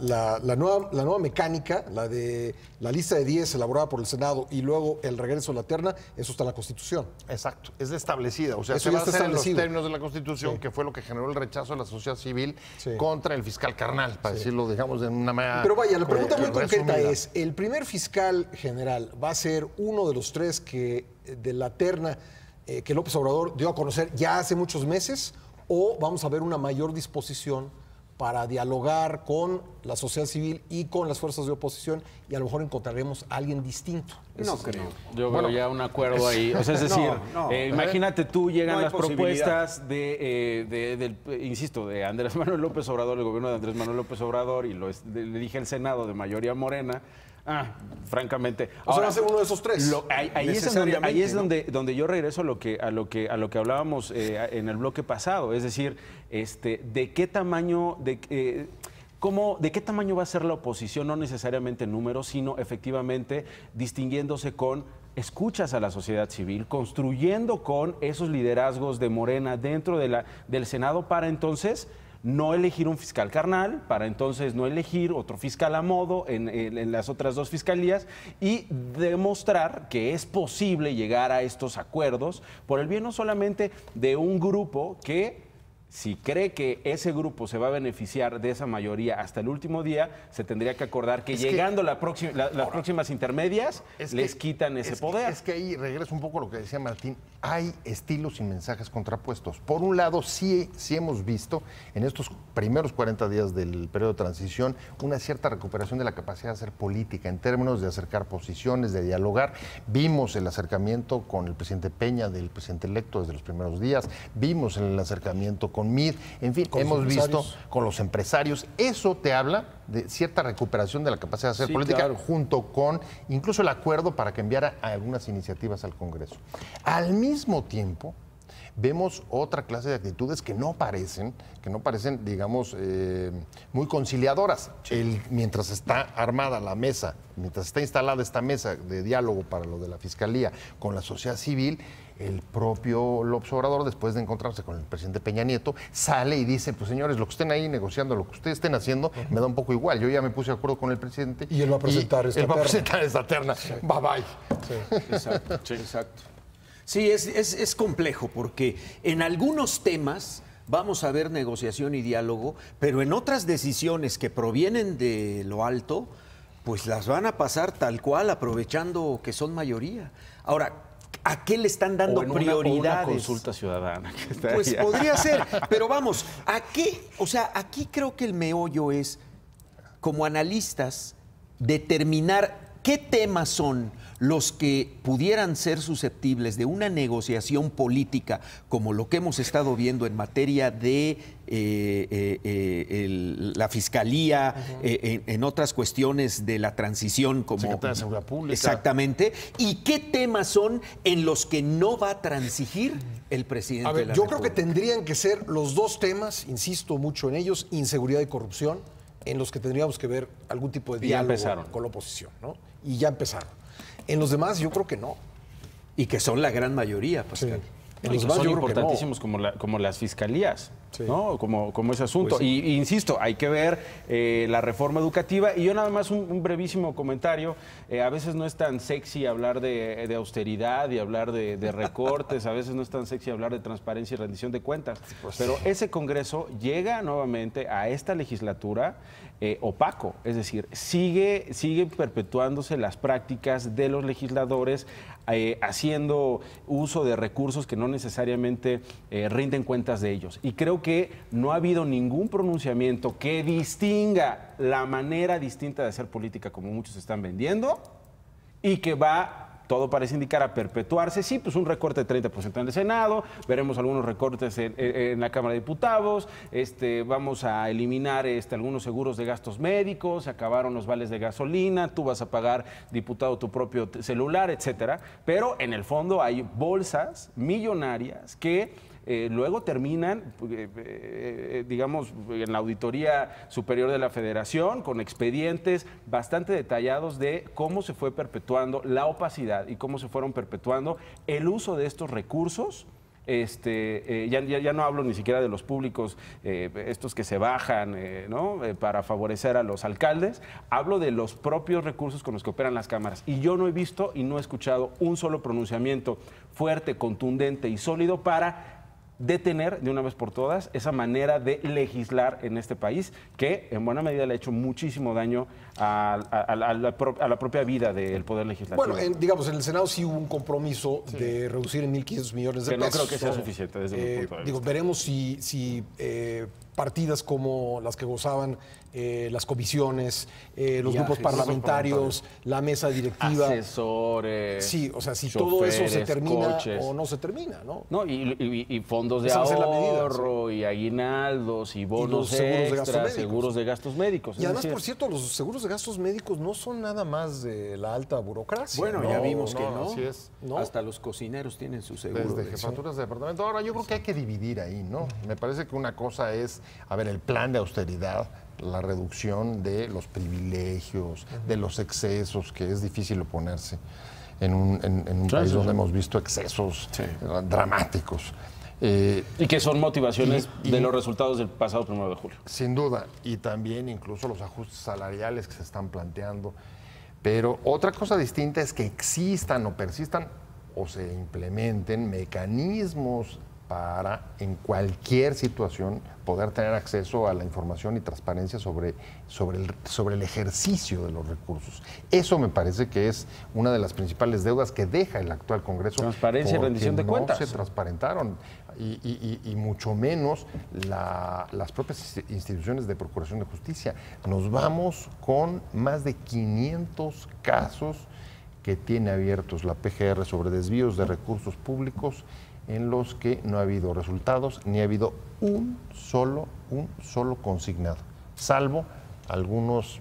nueva mecánica, la de la lista de 10 elaborada por el Senado y luego el regreso a la terna, eso está en la Constitución. Exacto, es establecida, o sea, eso se va a hacer en los establecido. términos de la Constitución, que fue lo que generó el rechazo de la sociedad civil contra el fiscal carnal, para decirlo, digamos, de una manera... Pero vaya, la pregunta muy concreta resumida es, ¿el primer fiscal general va a ser uno de los 3 de la terna que López Obrador dio a conocer ya hace muchos meses? ¿O vamos a ver una mayor disposición para dialogar con la sociedad civil y con las fuerzas de oposición, y a lo mejor encontraremos a alguien distinto. No creo. Yo veo ya un acuerdo ahí. O sea, es decir, imagínate tú, llegan No hay las posibilidad. propuestas insisto, de Andrés Manuel López Obrador, el gobierno de Andrés Manuel López Obrador, y le dije el Senado de mayoría morena. Francamente. O sea, va a ser uno de esos tres. Ahí es donde yo regreso a lo que hablábamos en el bloque pasado. Es decir, de qué tamaño, de qué tamaño va a ser la oposición, no necesariamente en números, sino efectivamente distinguiéndose con escuchas a la sociedad civil, construyendo con esos liderazgos de Morena dentro del Senado para entonces no elegir un fiscal carnal, para entonces no elegir otro fiscal a modo en las otras dos fiscalías y demostrar que es posible llegar a estos acuerdos por el bien no solamente de un grupo que, si cree que ese grupo se va a beneficiar de esa mayoría hasta el último día, se tendría que acordar que llegando las próximas intermedias les quitan ese poder. Es que ahí regreso un poco a lo que decía Martín. Hay estilos y mensajes contrapuestos. Por un lado, sí hemos visto en estos primeros 40 días del periodo de transición una cierta recuperación de la capacidad de hacer política en términos de acercar posiciones, de dialogar. Vimos el acercamiento con el presidente Peña, del presidente electo desde los primeros días. Vimos el acercamiento con MID. En fin, hemos visto con los empresarios. Eso te habla de cierta recuperación de la capacidad de hacer política, junto con incluso el acuerdo para que enviara algunas iniciativas al Congreso. Al mismo tiempo, vemos otra clase de actitudes que no parecen, digamos, muy conciliadoras. Mientras está armada la mesa, mientras está instalada esta mesa de diálogo para lo de la Fiscalía con la sociedad civil, el propio López Obrador, después de encontrarse con el presidente Peña Nieto, sale y dice, pues señores, lo que estén ahí negociando, lo que ustedes estén haciendo, me da un poco igual. Yo ya me puse de acuerdo con el presidente. Y él va a presentar esta terna. Sí. Bye, bye. Sí. Exacto, sí. Exacto. Sí, es complejo porque en algunos temas vamos a ver negociación y diálogo, pero en otras decisiones que provienen de lo alto, pues las van a pasar tal cual, aprovechando que son mayoría. Ahora, ¿a qué le están dando prioridades? Una consulta ciudadana. Pues podría ser, pero vamos, ¿a qué? O sea, aquí creo que el meollo es, como analistas, determinar qué temas son los que pudieran ser susceptibles de una negociación política, como lo que hemos estado viendo en materia de la Fiscalía, en otras cuestiones de la transición, como Secretaría de Seguridad Pública. Exactamente. ¿Y qué temas son en los que no va a transigir el presidente? A ver, de la yo República? creo que tendrían que ser los dos temas, insisto mucho en ellos, inseguridad y corrupción, en los que tendríamos que ver algún tipo de diálogo con la oposición, ¿no? Y ya empezaron. En los demás yo creo que no. Y que son la gran mayoría, Pascal. Sí. En los demás son yo creo que no. importantísimos como las fiscalías, Sí. ¿no? Como ese asunto. Pues sí. Y insisto, hay que ver la reforma educativa. Y yo nada más un brevísimo comentario. A veces no es tan sexy hablar de austeridad y hablar de recortes. A veces no es tan sexy hablar de transparencia y rendición de cuentas. Pero ese Congreso llega nuevamente a esta legislatura opaco. Es decir, sigue perpetuándose las prácticas de los legisladores haciendo uso de recursos que no necesariamente rinden cuentas de ellos. Y creo que no ha habido ningún pronunciamiento que distinga la manera distinta de hacer política como muchos están vendiendo y que va, todo parece indicar, a perpetuarse. Sí, pues un recorte de 30% en el Senado, veremos algunos recortes en la Cámara de Diputados, vamos a eliminar algunos seguros de gastos médicos, se acabaron los vales de gasolina, tú vas a pagar, diputado, tu propio celular, etcétera. Pero en el fondo hay bolsas millonarias que luego terminan, digamos, en la Auditoría Superior de la Federación, con expedientes bastante detallados de cómo se fue perpetuando la opacidad y cómo se fueron perpetuando el uso de estos recursos. Ya no hablo ni siquiera de los públicos, estos que se bajan ¿no? Para favorecer a los alcaldes, hablo de los propios recursos con los que operan las cámaras. Y yo no he visto y no he escuchado un solo pronunciamiento fuerte, contundente y sólido para detener de una vez por todas esa manera de legislar en este país que en buena medida le ha hecho muchísimo daño a la propia vida del Poder Legislativo. Bueno, digamos, en el Senado sí hubo un compromiso de reducir en 1.500 millones de que pesos. no creo que sea suficiente desde mi punto de vista. Veremos si partidas como las que gozaban las comisiones, los Viajes, grupos parlamentarios, la mesa directiva. Asesores. Sí, o sea, si todo eso se choferes, termina coches. o no se termina, ¿no? No, y fondos de Esa va a ser la medida, ahorro, y aguinaldos, y bonos los seguros de gastos extras, médicos. seguros de gastos médicos. Y Es además, decir, por cierto, los seguros de gastos médicos no son nada más de la alta burocracia. Bueno, ¿no? ya vimos que no. así es. ¿No? Hasta los cocineros tienen su seguro. Desde jefaturas de departamento. Ahora, yo creo que hay que dividir ahí, ¿no? Me parece que una cosa es, a ver, el plan de austeridad, la reducción de los privilegios, de los excesos, que es difícil oponerse en un país donde hemos visto excesos dramáticos. y que son motivaciones y- de los resultados del pasado 1 de julio. Sin duda, y también incluso los ajustes salariales que se están planteando. Pero otra cosa distinta es que existan o persistan o se implementen mecanismos para, en cualquier situación, poder tener acceso a la información y transparencia sobre el ejercicio de los recursos. Eso me parece que es una de las principales deudas que deja el actual Congreso. Transparencia y porque rendición de cuentas. No se transparentaron, y mucho menos las propias instituciones de Procuración de Justicia. Nos vamos con más de 500 casos que tiene abiertos la PGR sobre desvíos de recursos públicos, en los que no ha habido resultados ni ha habido un solo consignado, salvo algunos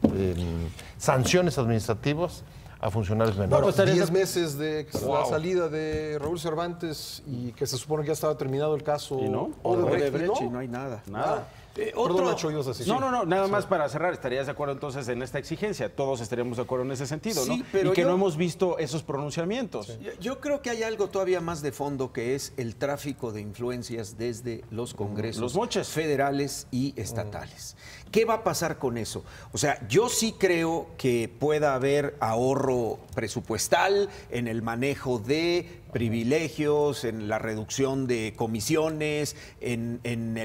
sanciones administrativas a funcionarios menores. Bueno, pues, estaría 10 de- meses de la salida de Raúl Cervantes y que se supone que ya estaba terminado el caso. ¿Y no? Odebrecht y no hay nada. Nada. Perdón, Nacho, ibas a decir. No, nada más para cerrar, ¿estarías de acuerdo entonces en esta exigencia? Todos estaríamos de acuerdo en ese sentido, Sí, ¿no? pero y que yo- no hemos visto esos pronunciamientos. Yo creo que hay algo todavía más de fondo, que es el tráfico de influencias desde los congresos Los moches. federales y estatales. ¿Qué va a pasar con eso? O sea, yo sí creo que pueda haber ahorro presupuestal en el manejo de privilegios, en la reducción de comisiones, en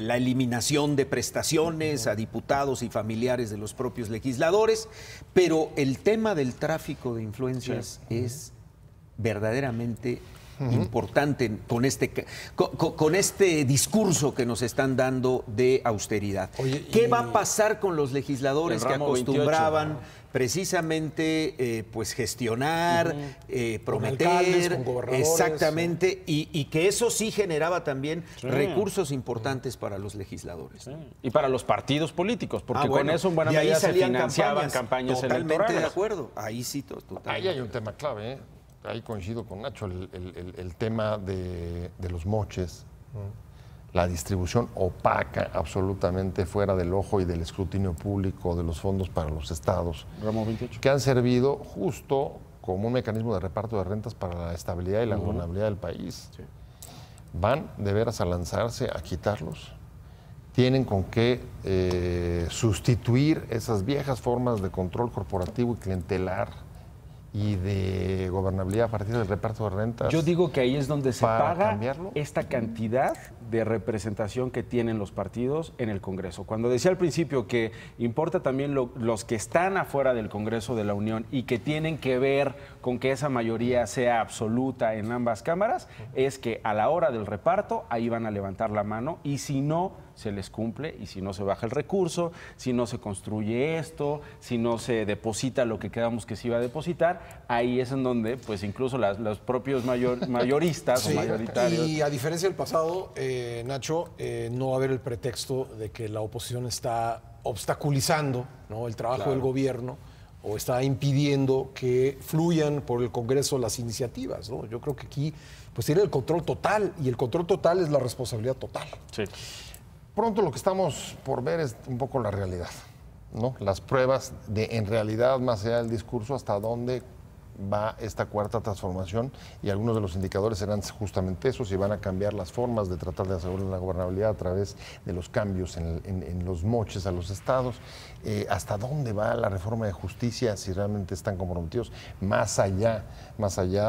la eliminación de prestaciones a diputados y familiares de los propios legisladores, pero el tema del tráfico de influencias es verdaderamente importante con este discurso que nos están dando de austeridad. Oye, ¿Qué y- va a pasar con los legisladores El que ramo acostumbraban 28, precisamente pues gestionar, prometer, alcaldes, con gobernadores, exactamente, y que eso sí generaba también recursos importantes para los legisladores? ¿No? Y para los partidos políticos, porque con Bueno, eso en buena de ahí medida se salían financiaban campañas totalmente electorales. de acuerdo, ahí sí, totalmente. Ahí hay un tema clave, ¿eh? Ahí coincido con Nacho, el tema de los moches, la distribución opaca, absolutamente fuera del ojo y del escrutinio público de los fondos para los estados, Ramo 28. que han servido justo como un mecanismo de reparto de rentas para la estabilidad y la gobernabilidad del país. ¿Van de veras a lanzarse a quitarlos? Tienen con qué sustituir esas viejas formas de control corporativo y clientelar y de gobernabilidad a partir del reparto de rentas. Yo digo que ahí es donde se ¿Para paga cambiarlo? esta cantidad de representación que tienen los partidos en el Congreso. Cuando decía al principio que importa también los que están afuera del Congreso de la Unión y que tienen que ver con que esa mayoría sea absoluta en ambas cámaras, es que a la hora del reparto ahí van a levantar la mano, y si no se les cumple, y si no se baja el recurso, si no se construye esto, si no se deposita lo que quedamos que se iba a depositar, ahí es en donde pues incluso los propios mayoristas Sí, o mayoritarios. y a diferencia del pasado, Nacho, no va a haber el pretexto de que la oposición está obstaculizando, ¿no?, el trabajo del gobierno, o está impidiendo que fluyan por el Congreso las iniciativas, ¿no? Yo creo que aquí pues tiene el control total, y el control total es la responsabilidad total. Sí. Pronto lo que estamos por ver es un poco la realidad, ¿no? Las pruebas de, en realidad, más allá del discurso, hasta dónde va esta cuarta transformación, y algunos de los indicadores serán justamente esos, y van a cambiar las formas de tratar de asegurar la gobernabilidad a través de los cambios en los moches a los estados. Hasta dónde va la reforma de justicia, si realmente están comprometidos, más allá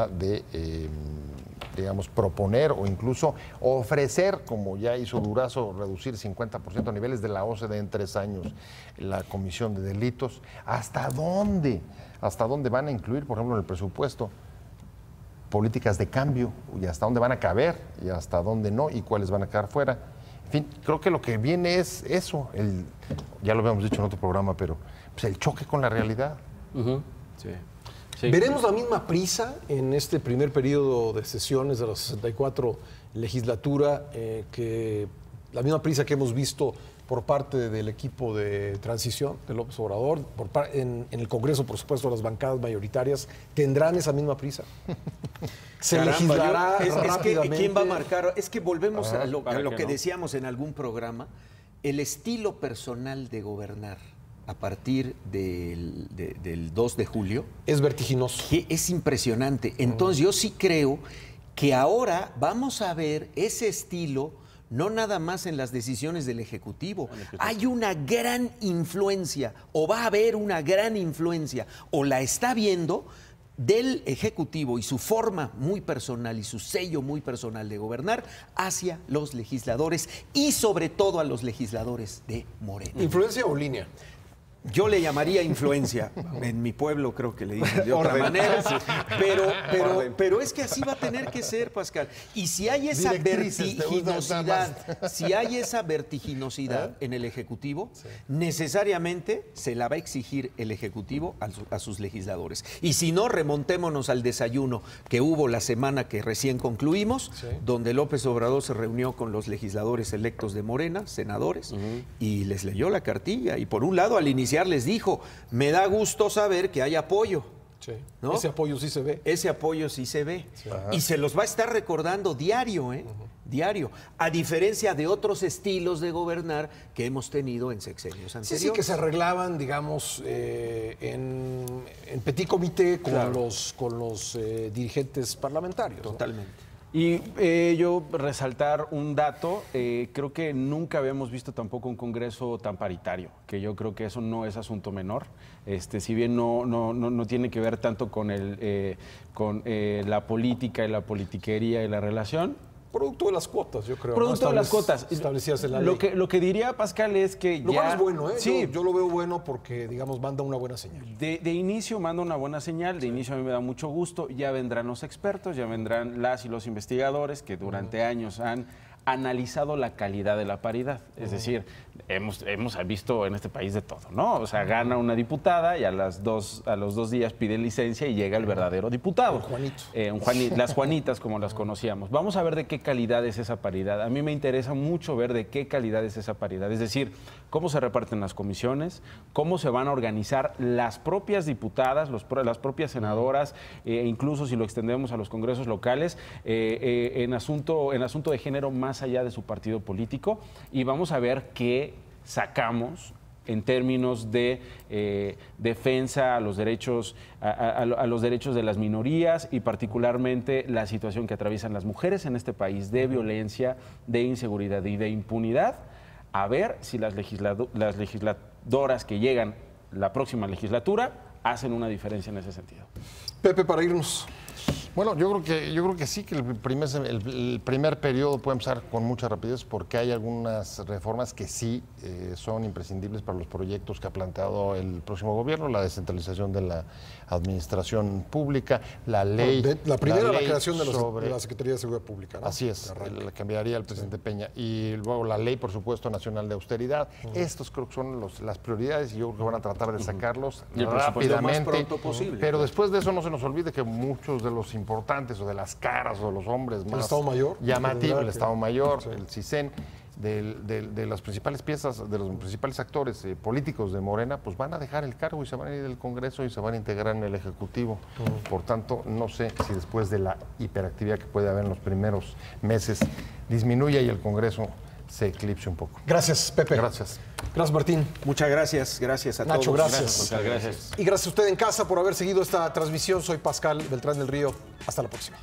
de, digamos, proponer o incluso ofrecer, como ya hizo Durazo, reducir 50% a niveles de la OCDE en 3 años la comisión de delitos. ¿Hasta dónde van a incluir, por ejemplo, en el presupuesto, políticas de cambio, y hasta dónde van a caber y hasta dónde no, y cuáles van a quedar fuera? En fin, creo que lo que viene es eso, ya lo habíamos dicho en otro programa, pero pues, el choque con la realidad. Sí. Sí. ¿Veremos la misma prisa en este primer periodo de sesiones de la 64 legislatura, que la misma prisa que hemos visto por parte del equipo de transición de López Obrador, en el Congreso, por supuesto, las bancadas mayoritarias, tendrán esa misma prisa? ¿Se legislará rápidamente? ¿Quién va a marcar? Es que volvemos a lo que que no. decíamos en algún programa, el estilo personal de gobernar a partir del 2 de julio Es vertiginoso. que es impresionante. Entonces yo sí creo que ahora vamos a ver ese estilo no nada más en las decisiones del Ejecutivo. Hay una gran influencia, o va a haber una gran influencia, o la está viendo del Ejecutivo y su forma muy personal y su sello muy personal de gobernar hacia los legisladores y sobre todo a los legisladores de Morena. ¿Influencia o línea? Yo le llamaría en mi pueblo creo que le dicen de otra manera, pero es que así va a tener que ser, Pascal. Y si hay esa vertiginosidad, en el Ejecutivo, necesariamente se la va a exigir el Ejecutivo a sus legisladores. Y si no, remontémonos al desayuno que hubo la semana que recién concluimos, donde López Obrador se reunió con los legisladores electos de Morena, senadores, y les leyó la cartilla. Y por un lado, al iniciar les dijo, me da gusto saber que hay apoyo. Sí. ¿No? Ese apoyo sí se ve. Ese apoyo sí se ve. Sí. Y se los va a estar recordando diario, diario. A diferencia de otros estilos de gobernar que hemos tenido en sexenios anteriores. Sí, que se arreglaban, digamos, en petit comité con los dirigentes parlamentarios. Totalmente. ¿No? Y yo resaltar un dato, creo que nunca habíamos visto tampoco un Congreso tan paritario, que yo creo que eso no es asunto menor, si bien no tiene que ver tanto con la política y la politiquería y la relación. Producto de las cuotas, yo creo. Producto de las cuotas. Establecidas en la ley. Lo que diría Pascal es que lo cual es bueno, ¿eh? Sí. Yo lo veo bueno porque, digamos, manda una buena señal. De inicio manda una buena señal, de inicio a mí me da mucho gusto, ya vendrán los expertos, ya vendrán las y los investigadores que durante años han analizado la calidad de la paridad. Es decir, hemos visto en este país de todo, ¿no? O sea, gana una diputada y a los 2 días pide licencia y llega el verdadero diputado. Juanito. Las Juanitas, como las conocíamos. Vamos a ver de qué calidad es esa paridad. A mí me interesa mucho ver de qué calidad es esa paridad. Es decir, cómo se reparten las comisiones, cómo se van a organizar las propias diputadas, las propias senadoras, incluso si lo extendemos a los congresos locales, en asunto de género más allá de su partido político, y vamos a ver qué sacamos en términos de defensa a los derechos de las minorías y particularmente la situación que atraviesan las mujeres en este país de violencia, de inseguridad y de impunidad. A ver si las legisladoras que llegan la próxima legislatura hacen una diferencia en ese sentido. Pepe, para irnos. Bueno, yo creo que sí, que el primer periodo puede empezar con mucha rapidez porque hay algunas reformas que sí son imprescindibles para los proyectos que ha planteado el próximo gobierno, la descentralización de la administración pública, la ley... La primera, la ley creación de la Secretaría de Seguridad Pública, ¿no? Así es, la cambiaría el presidente Peña. Y luego la ley, por supuesto, nacional de austeridad. Estos creo que son las prioridades y yo creo que van a tratar de sacarlos rápidamente. Lo más pronto posible. Pero después de eso no se nos olvide que muchos de los importantes o de las caras o de los hombres más Estado Mayor, llamativos, el Estado Mayor, el CISEN, de las principales piezas, de los principales actores políticos de Morena, pues van a dejar el cargo y se van a ir del Congreso y se van a integrar en el Ejecutivo. Por tanto, no sé si después de la hiperactividad que puede haber en los primeros meses disminuya y el Congreso se eclipse un poco. Gracias, Pepe. Gracias. Gracias, Martín. Muchas gracias. Gracias a Nacho, todos. gracias. Y gracias a usted en casa por haber seguido esta transmisión. Soy Pascal Beltrán del Río. Hasta la próxima.